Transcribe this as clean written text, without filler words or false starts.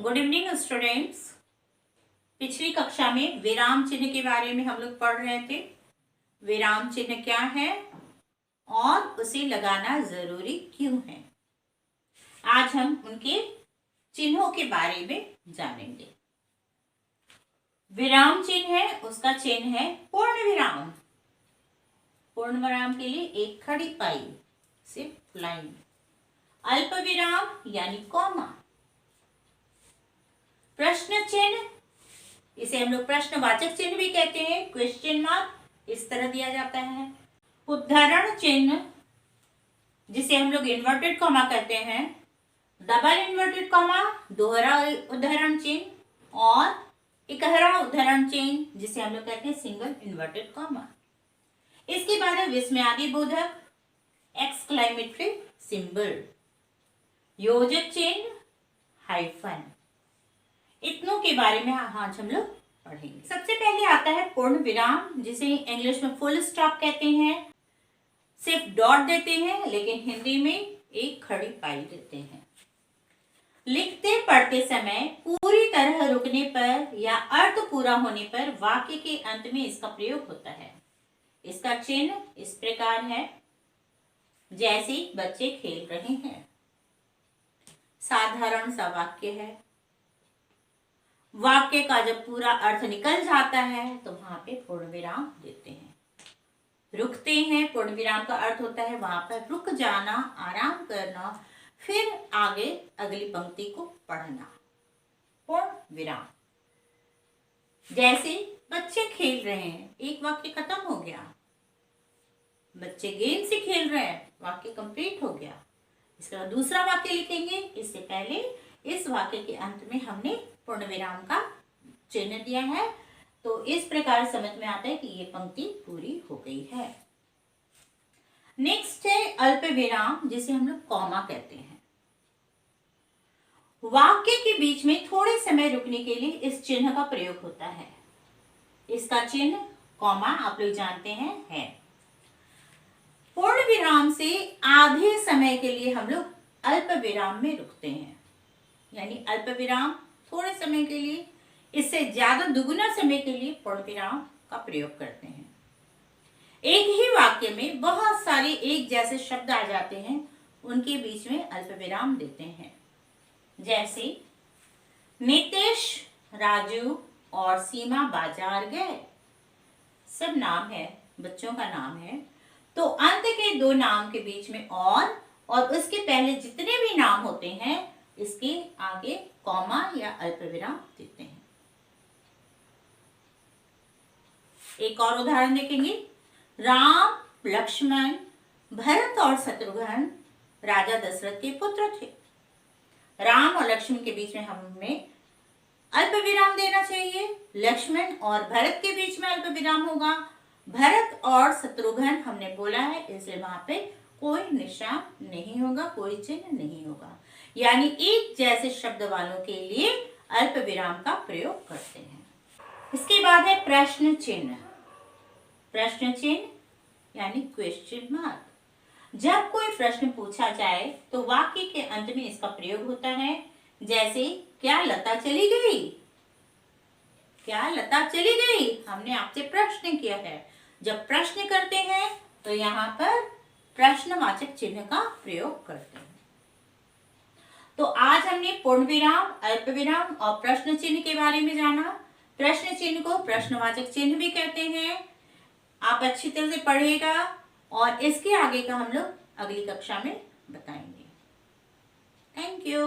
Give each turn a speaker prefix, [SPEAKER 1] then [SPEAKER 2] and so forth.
[SPEAKER 1] Good evening students. पिछली कक्षा में विराम चिन्ह के बारे में हम लोग पढ़ रहे थे। विराम चिन्ह क्या है और उसे लगाना जरूरी क्यों है। आज हम उनके चिन्हों के बारे में जानेंगे। विराम चिन्ह है, उसका चिन्ह है पूर्ण विराम। पूर्ण विराम के लिए एक खड़ी पाई, सिर्फ लाइन। अल्प विराम यानी कॉमा। प्रश्न चिन्ह, इसे हम लोग प्रश्नवाचक चिन्ह भी कहते हैं, क्वेश्चन मार्क, इस तरह दिया जाता है। उद्धरण चिन्ह, जिसे हम लोग इन्वर्टेड कॉमा कहते हैं, डबल इन्वर्टेड कॉमा, दोहरा उद्धरण चिन्ह, और इकहरा उद्धरण चिन्ह, जिसे हम लोग कहते हैं सिंगल इन्वर्टेड कॉमा। इसके बाद है विस्मयादि बोधक, एक्सक्लेमेटरी सिंबल, योजक चिन्ह, हाइफन। इतनों के बारे में आज हम लोग पढ़ेंगे। सबसे पहले आता है पूर्ण विराम, जिसे इंग्लिश में फुल स्टॉप कहते हैं। सिर्फ डॉट देते हैं, लेकिन हिंदी में एक खड़ी पाई देते हैं। लिखते पढ़ते समय पूरी तरह रुकने पर या अर्थ पूरा होने पर वाक्य के अंत में इसका प्रयोग होता है। इसका चिन्ह इस प्रकार है, जैसे बच्चे खेल रहे हैं। साधारण सा वाक्य है। वाक्य का जब पूरा अर्थ निकल जाता है तो वहां पे पूर्ण विराम देते हैं। रुकते हैं, पूर्ण विराम का अर्थ होता है वहां पर रुक जाना, आराम करना, फिर आगे अगली पंक्ति को पढ़ना। पूर्ण विराम। जैसे बच्चे खेल रहे हैं, एक वाक्य खत्म हो गया। बच्चे गेम से खेल रहे हैं, वाक्य कंप्लीट हो गया। इसके बाद दूसरा वाक्य लिखेंगे। इससे पहले इस वाक्य के अंत में हमने पूर्ण विराम का चिन्ह दिया है, तो इस प्रकार समझ में आता है कि ये पंक्ति पूरी हो गई है। नेक्स्ट है अल्प विराम, जिसे हम लोग कॉमा कहते हैं। वाक्य के बीच में थोड़े समय रुकने के लिए इस चिन्ह का प्रयोग होता है। इसका चिन्ह कॉमा आप लोग जानते हैं है। पूर्ण विराम से आधे समय के लिए हम लोग अल्प विराम में रुकते हैं, यानी अल्प विराम थोड़े समय के लिए, इससे ज्यादा दुगुना समय के लिए पूर्ण विराम का प्रयोग करते हैं। एक ही वाक्य में बहुत सारे एक जैसे शब्द आ जाते हैं, उनके बीच में अल्प विराम देते हैं। जैसे नितेश, राजू और सीमा बाजार गए। सब नाम है, बच्चों का नाम है, तो अंत के दो नाम के बीच में और उसके पहले जितने भी नाम होते हैं, इसके आगे कॉमा या अल्प विराम देते हैं। एक और उदाहरण देखेंगे। राम, लक्ष्मण, भरत और शत्रुघ्न राजा दशरथ के पुत्र थे। राम और लक्ष्मण के बीच में हमें अल्प विराम देना चाहिए। लक्ष्मण और भरत के बीच में अल्प विराम होगा। भरत और शत्रुघ्न हमने बोला है, इसलिए वहां पे कोई निशान नहीं होगा, कोई चिन्ह नहीं होगा। यानी एक जैसे शब्द वालों के लिए अल्प विराम का प्रयोग करते हैं। इसके बाद है प्रश्न चिन्ह। प्रश्न चिन्ह यानी क्वेश्चन मार्क। जब कोई प्रश्न पूछा जाए तो वाक्य के अंत में इसका प्रयोग होता है। जैसे क्या लता चली गई? क्या लता चली गई? हमने आपसे प्रश्न किया है। जब प्रश्न करते हैं तो यहाँ पर प्रश्नवाचक चिन्ह का प्रयोग करते हैं। तो आज हमने पूर्ण विराम, अल्प विराम और प्रश्न चिन्ह के बारे में जाना। प्रश्न चिन्ह को प्रश्नवाचक चिन्ह भी कहते हैं। आप अच्छी तरह से पढ़िएगा और इसके आगे का हम लोग अगली कक्षा में बताएंगे। Thank you.